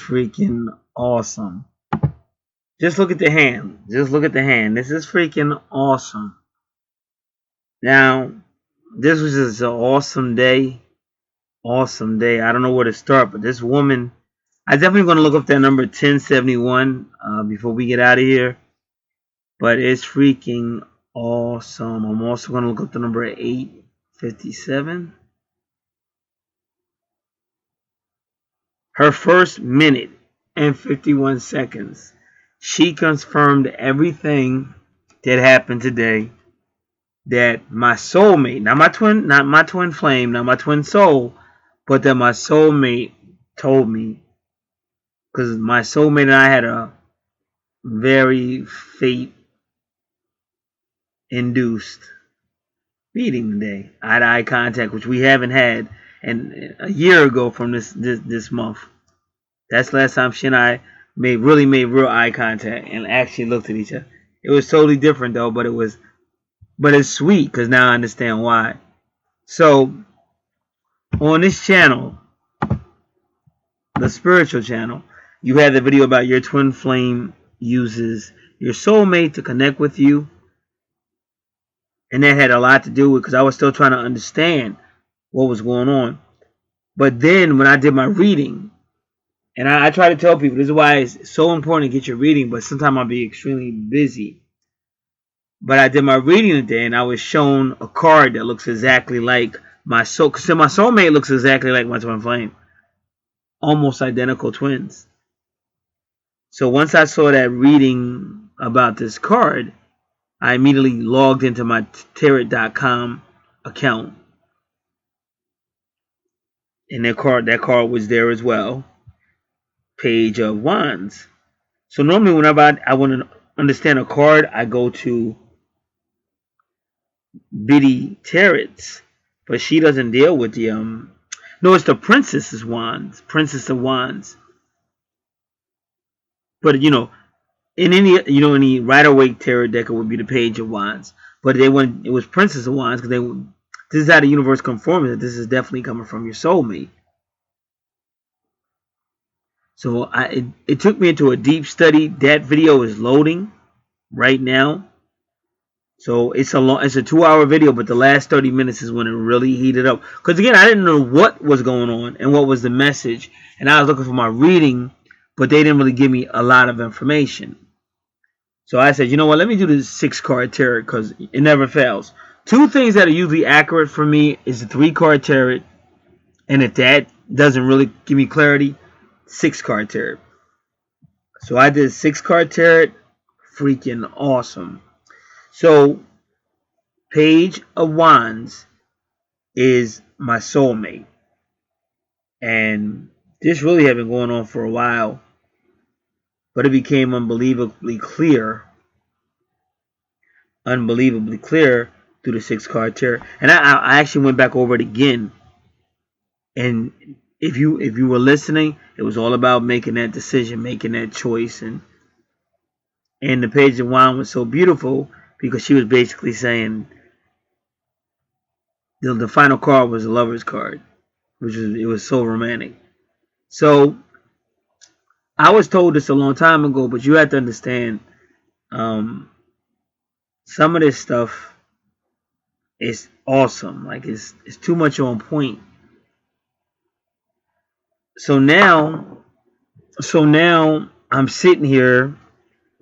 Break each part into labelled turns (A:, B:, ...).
A: freaking awesome. Just look at the hand. Just look at the hand. This is freaking awesome. Now, this was just an awesome day. Awesome day. I don't know where to start, but this woman, I definitely going to look up that number 1071 before we get out of here. But it's freaking awesome. I'm also going to look up the number 857. Her first minute and 51 seconds. She confirmed everything that happened today. That my soulmate, not my twin flame, not my twin soul, but that my soulmate told me. Because my soulmate and I had a very fate-induced meeting today. Eye-to-eye contact, which we haven't had a year ago from this month. That's the last time she and I made real eye contact and actually looked at each other. It was totally different though, but it's sweet because now I understand why. So on this channel, the spiritual channel, you had the video about your twin flame uses your soulmate to connect with you. And that had a lot to do with, because I was still trying to understand what was going on. But then when I did my reading, and I try to tell people, this is why it's so important to get your reading, but sometimes I'll be extremely busy. But I did my reading today, and I was shown a card that looks exactly like my soul. Because my soulmate looks exactly like my twin flame. Almost identical twins. So once I saw that reading about this card, I immediately logged into my tarot.com account. And that card was there as well. Page of Wands. So normally whenever I want to understand a card, I go to Biddy Tarots. But she doesn't deal with the no, it's the Princess of Wands. But in any Rider-Waite tarot deck, it would be the Page of Wands. But it was Princess of Wands because this is how the universe confirms that this is definitely coming from your soulmate. So it took me into a deep study. That video is loading right now. So it's a 2-hour video, but the last 30 minutes is when it really heated up. Because again, I didn't know what was going on and what was the message. And I was looking for my reading, but they didn't really give me a lot of information. So I said, you know what, let me do this 6-card tarot because it never fails. 2 things that are usually accurate for me is the 3-card tarot. And if that doesn't really give me clarity, 6-card tarot. So I did 6-card tarot. Freaking awesome. So Page of Wands is my soulmate. And this really had been going on for a while. But it became unbelievably clear through the 6-card tarot. And I actually went back over it again. And if you were listening, it was all about making that decision, making that choice. And the Page of Wands was so beautiful because she was basically saying the final card was the Lover's card, it was so romantic. So I was told this a long time ago, but you have to understand, some of this stuff is awesome. Like it's too much on point. So now I'm sitting here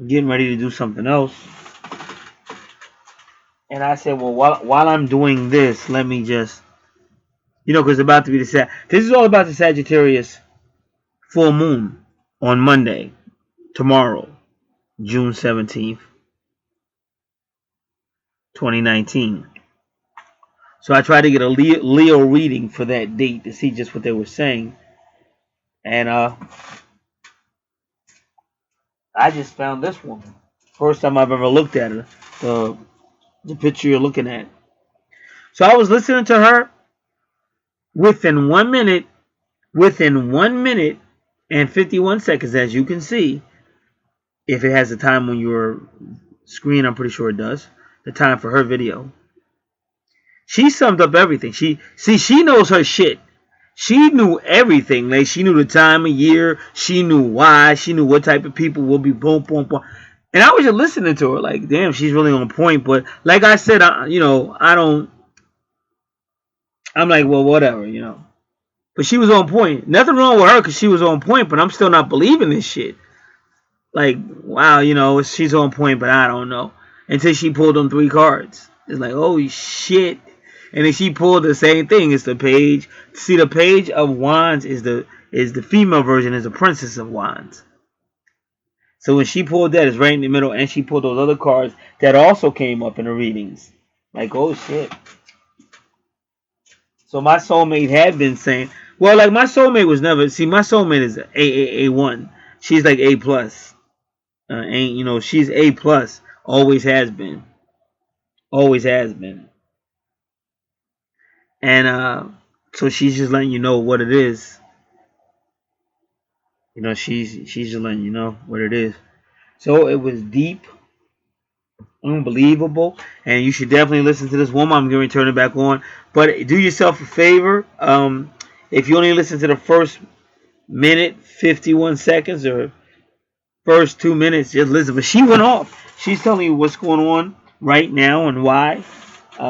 A: getting ready to do something else. And I said, well, while I'm doing this, let me just, because it's about to be this is all about the Sagittarius full moon on Monday, tomorrow, June 17th, 2019. So I tried to get a Leo reading for that date to see just what they were saying. And I just found this woman. First time I've ever looked at her. The picture you're looking at. So I was listening to her. Within 1 minute and 51 seconds, as you can see, if it has the time on your screen, I'm pretty sure it does. The time for her video. She summed up everything. She knows her shit. She knew everything. Like, she knew the time of year. She knew why. She knew what type of people will be boom, boom, boom. And I was just listening to her, like, damn, she's really on point. But like I said, I don't. I'm like, well, whatever. But she was on point. Nothing wrong with her because she was on point. But I'm still not believing this shit. Like, wow, she's on point, but I don't know. Until she pulled them 3 cards. It's like, holy shit. And then she pulled the same thing. It's the page. See, the page of wands is the female version, is the princess of wands. So when she pulled that, it's right in the middle, and she pulled those other cards that also came up in the readings. Like, oh shit. So my soulmate had been saying, well, like, my soulmate was never. See, my soulmate is A1. She's like A plus. She's A plus. Always has been. Always has been. And so she's just letting you know what it is. She's just letting you know what it is. So it was deep, unbelievable, and you should definitely listen to this woman. I'm going to turn it back on, but do yourself a favor. If you only listen to the first minute 51 seconds or first 2 minutes, just listen. But she went off. She's telling you what's going on right now and why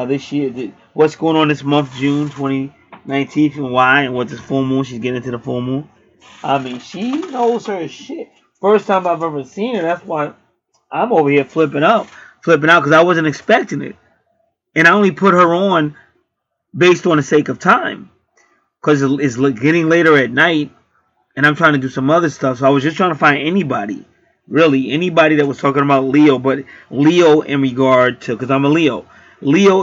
A: this year, what's going on this month, June 2019, and why, and what this full moon. She's getting into the full moon. I mean, she knows her shit. First time I've ever seen her. That's why I'm over here flipping out because I wasn't expecting it, and I only put her on based on the sake of time because it's getting later at night, and I'm trying to do some other stuff. So I was just trying to find anybody, really anybody that was talking about Leo, but Leo in regard to, because I'm a Leo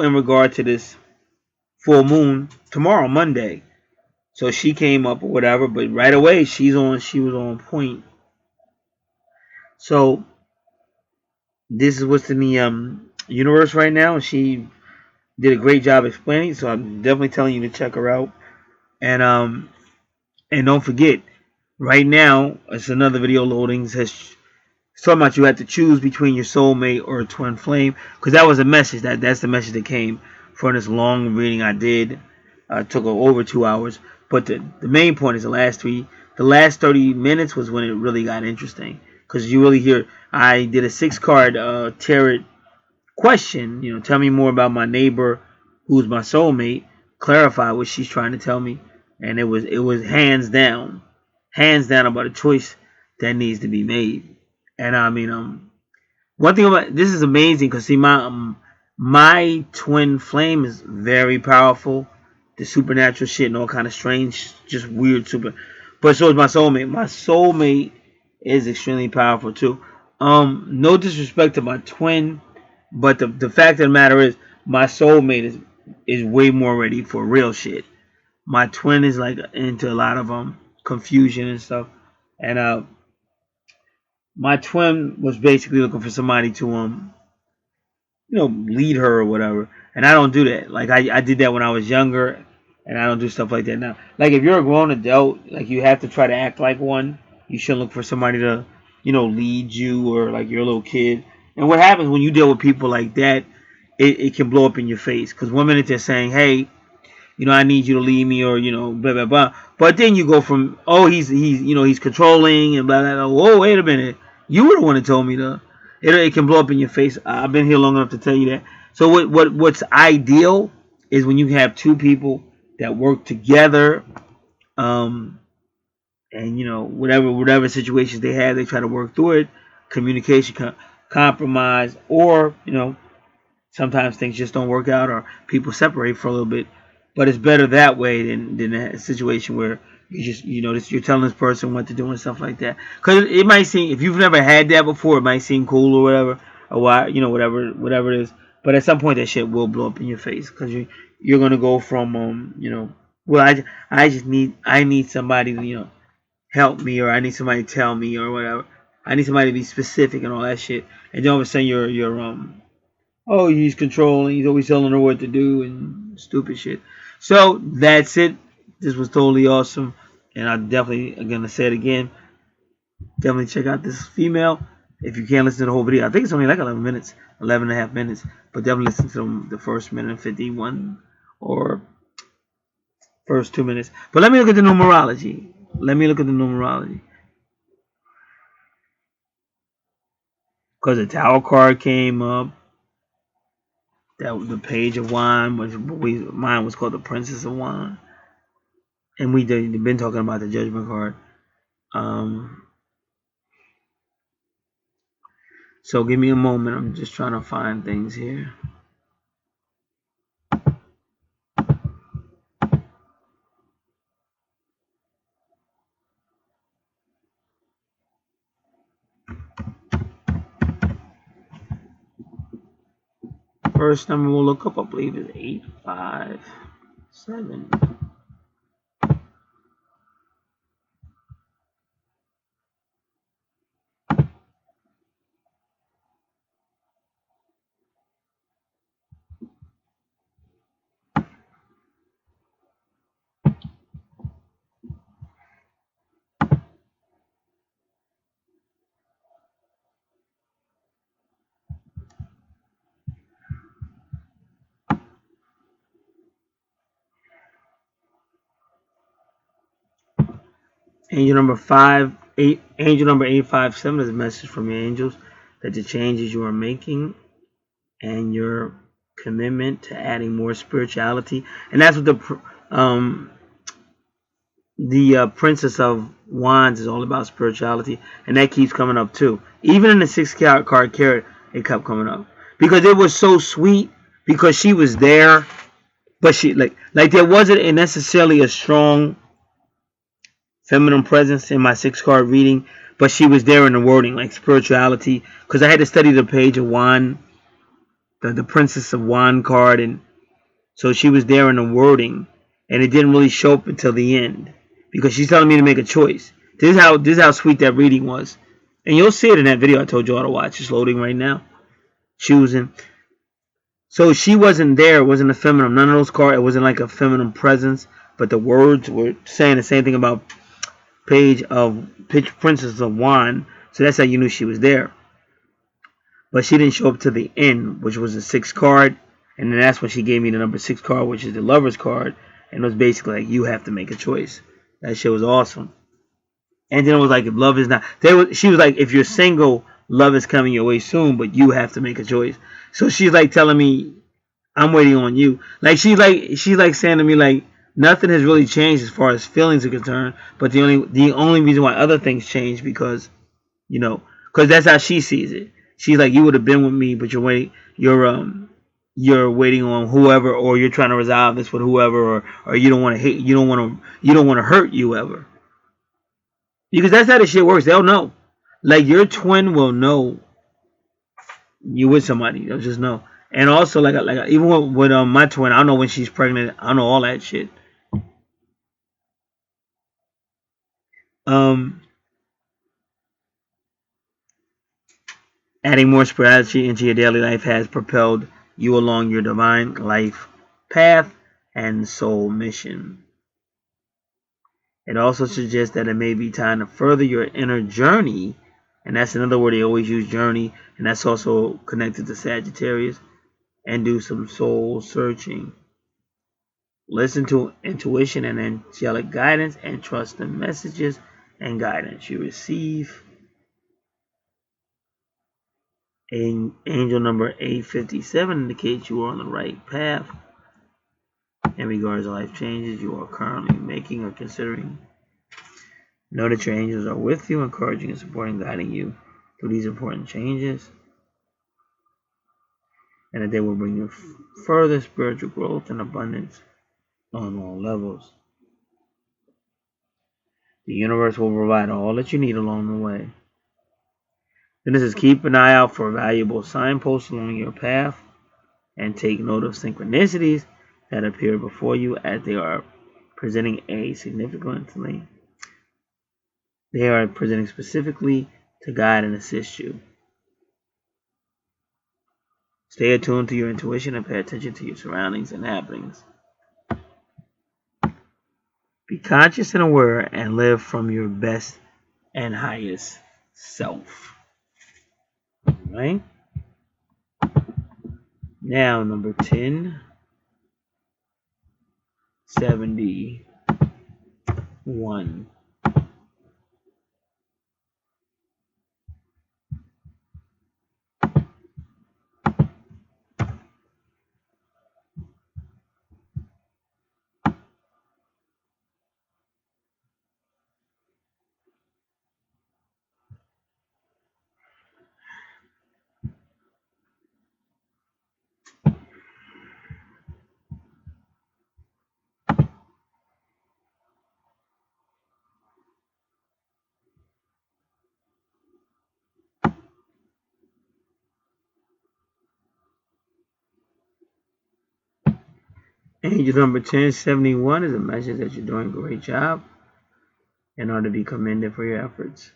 A: in regard to this full moon tomorrow, Monday. So she came up or whatever, but right away she was on point. So this is what's in the universe right now, and she did a great job explaining. So I'm definitely telling you to check her out. And don't forget, right now it's another video loading. It's talking about you have to choose between your soulmate or a twin flame, because that was a message. That's the message that came from this long reading I did. It took over 2 hours, but the main point is the last 30 minutes was when it really got interesting, because you really hear. I did a 6 card tarot question. Tell me more about my neighbor, who's my soulmate. Clarify what she's trying to tell me, and it was hands down about a choice that needs to be made. And I mean, one thing about this is amazing, because see, my twin flame is very powerful, the supernatural shit and all kind of strange, just weird super. But so is my soulmate. My soulmate is extremely powerful too. No disrespect to my twin, but the fact of the matter is, my soulmate is way more ready for real shit. My twin is like into a lot of confusion and stuff, and my twin was basically looking for somebody to lead her or whatever. And I don't do that. Like, I did that when I was younger, and I don't do stuff like that now. Like, if you're a grown adult, like, you have to try to act like one. You shouldn't look for somebody to, lead you, or like you're a little kid. And what happens when you deal with people like that, it can blow up in your face. Because one minute they're saying, hey, I need you to leave me, or, blah, blah, blah. But then you go from, oh, he's controlling and blah, blah, blah. Whoa, wait a minute. You were the one that told me to. It can blow up in your face. I've been here long enough to tell you that. So what's ideal is when you have two people that work together, and whatever situations they have, they try to work through it. Communication, compromise, or sometimes things just don't work out, or people separate for a little bit. But it's better that way than a situation where you're telling this person what to do and stuff like that. Because it might seem, if you've never had that before, it might seem cool or whatever, or why, whatever it is. But at some point, that shit will blow up in your face, because you're gonna go from well, I need somebody to help me, or I need somebody to tell me, or whatever. I need somebody to be specific and all that shit. And then all of a sudden you're oh, he's controlling, he's always telling her what to do and stupid shit. So that's it. This was totally awesome. And I'm definitely gonna say it again. Definitely check out this female. If you can't listen to the whole video, I think it's only like 11 minutes, 11 and a half minutes. But definitely listen to the first minute and 51, or First 2 minutes. But let me look at the numerology. Because the Tower card came up. That was the Page of Wine, which mine was called the Princess of Wine. And we've been talking about the Judgment card. So give me a moment. I'm just trying to find things here. First number we'll look up, I believe, is 857. Angel number 857 is a message from your angels that the changes you are making and your commitment to adding more spirituality, and that's what the Princess of Wands is all about, spirituality, and that keeps coming up too. Even in the 6 card carrot, it kept coming up because it was so sweet because she was there, but she like there wasn't necessarily a strong feminine presence in my 6 card reading, but she was there in the wording, like spirituality, because I had to study the Page of Wand, the Princess of Wand card, and so she was there in the wording, and it didn't really show up until the end because she's telling me to make a choice. This is how sweet that reading was, and you'll see it in that video I told you all to watch. It's loading right now. Choosing. So she wasn't there. It wasn't a feminine. None of those cards. It wasn't like a feminine presence, but the words were saying the same thing about Princess of Wand, so that's how you knew she was there. But she didn't show up to the end, which was the 6 card, and then that's when she gave me the number 6 card, which is the Lover's card, and it was basically like you have to make a choice. That shit was awesome. And then it was like if love is not, she was like if you're single, love is coming your way soon, but you have to make a choice. So she's like telling me I'm waiting on you. Like she's like saying to me like nothing has really changed as far as feelings are concerned, but the only reason why other things change because because that's how she sees it. She's like you would have been with me, but you're waiting on whoever, or you're trying to resolve this with whoever, or you don't want to hate, you don't want to hurt you ever, because that's how this shit works. They'll know, like your twin will know you with somebody. They'll just know. And also, like even with my twin, I know when she's pregnant. I know all that shit. Adding more spirituality into your daily life has propelled you along your divine life path and soul mission. It also suggests that it may be time to further your inner journey, and that's another word they always use, journey, and that's also connected to Sagittarius, and do some soul searching. Listen to intuition and angelic guidance and trust the messages and guidance you receive. Angel number 857 indicates you are on the right path in regards to life changes you are currently making or considering. Know that your angels are with you, encouraging and supporting, guiding you through these important changes, and that they will bring you further spiritual growth and abundance on all levels. The universe will provide all that you need along the way. Then this is keep an eye out for valuable signposts along your path and take note of synchronicities that appear before you as they are presenting specifically to guide and assist you. Stay attuned to your intuition and pay attention to your surroundings and happenings. Be conscious and aware and live from your best and highest self. Alright? Now, number 10. 71. Angel number 1071 is a message that you're doing a great job and are to be commended for your efforts.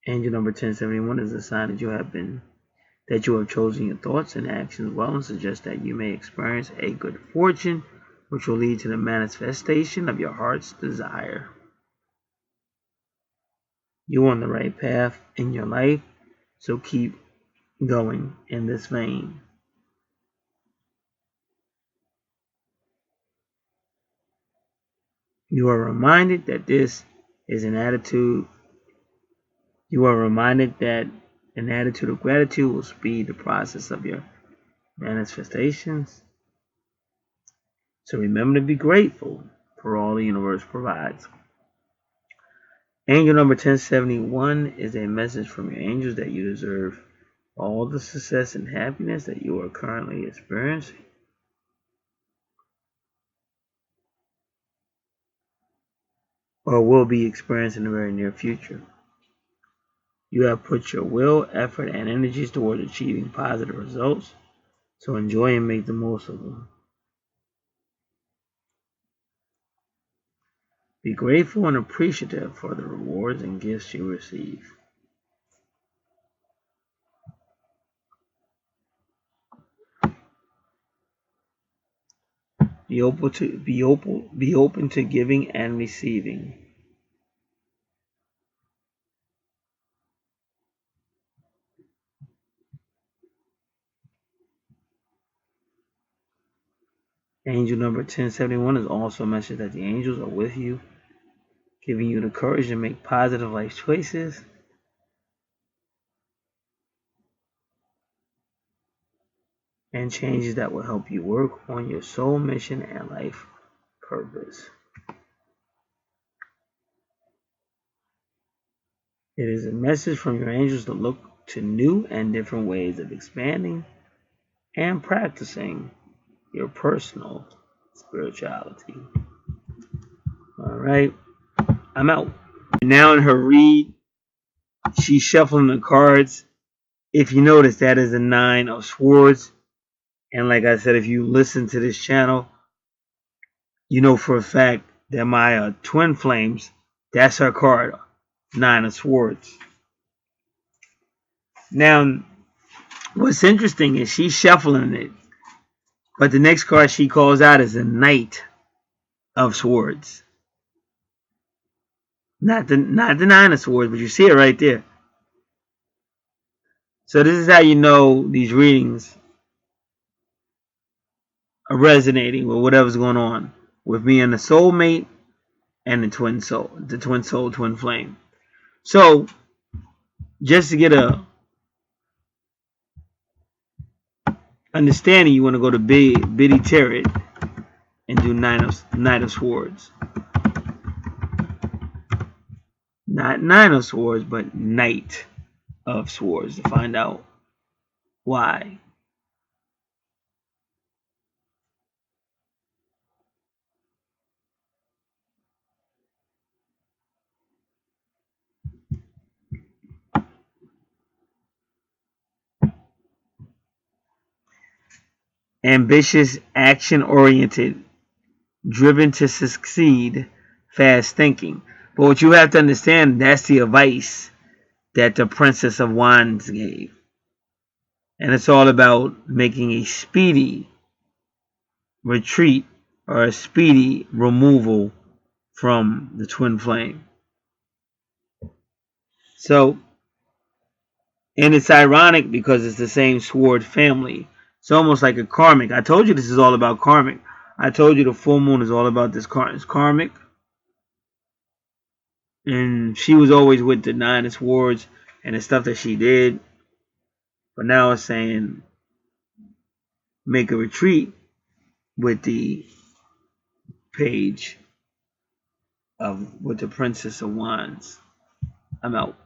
A: Angel number 1071 is a sign that you have chosen your thoughts and actions well, and suggests that you may experience a good fortune which will lead to the manifestation of your heart's desire. You're on the right path in your life, so keep going in this vein. You are reminded that an attitude of gratitude will speed the process of your manifestations. So remember to be grateful for all the universe provides. Angel number 1071 is a message from your angels that you deserve all the success and happiness that you are currently experiencing. Or will be experiencing in the very near future. You have put your will, effort, and energies towards achieving positive results, so enjoy and make the most of them. Be grateful and appreciative for the rewards and gifts you receive. Be open to giving and receiving. Angel number 1071 is also a message that the angels are with you, giving you the courage to make positive life choices. And changes that will help you work on your soul mission and life purpose. It is a message from your angels to look to new and different ways of expanding and practicing your personal spirituality. All right, I'm out. Now in her read, she's shuffling the cards. If you notice, that is a 9 of Swords. And like I said, if you listen to this channel, you know for a fact that my twin flames, that's her card, 9 of Swords. Now, what's interesting is she's shuffling it, but the next card she calls out is the Knight of Swords. Not the 9 of Swords, but you see it right there. So this is how you know these readings are resonating with whatever's going on with me and the soulmate and the twin soul, twin flame. So just to get a understanding, you want to go to Biddy Tarot and do Knight of Swords. Not 9 of Swords, but Knight of Swords, to find out why. Ambitious, action-oriented, driven to succeed, fast thinking. But what you have to understand, that's the advice that the Princess of Wands gave. And it's all about making a speedy retreat or a speedy removal from the twin flame. So, and it's ironic because it's the same sword family. It's almost like a karmic. I told you this is all about karmic. I told you the full moon is all about this it's karmic. And she was always with the 9 of swords and the stuff that she did. But now it's saying make a retreat with the page of with the Princess of Wands. I'm out.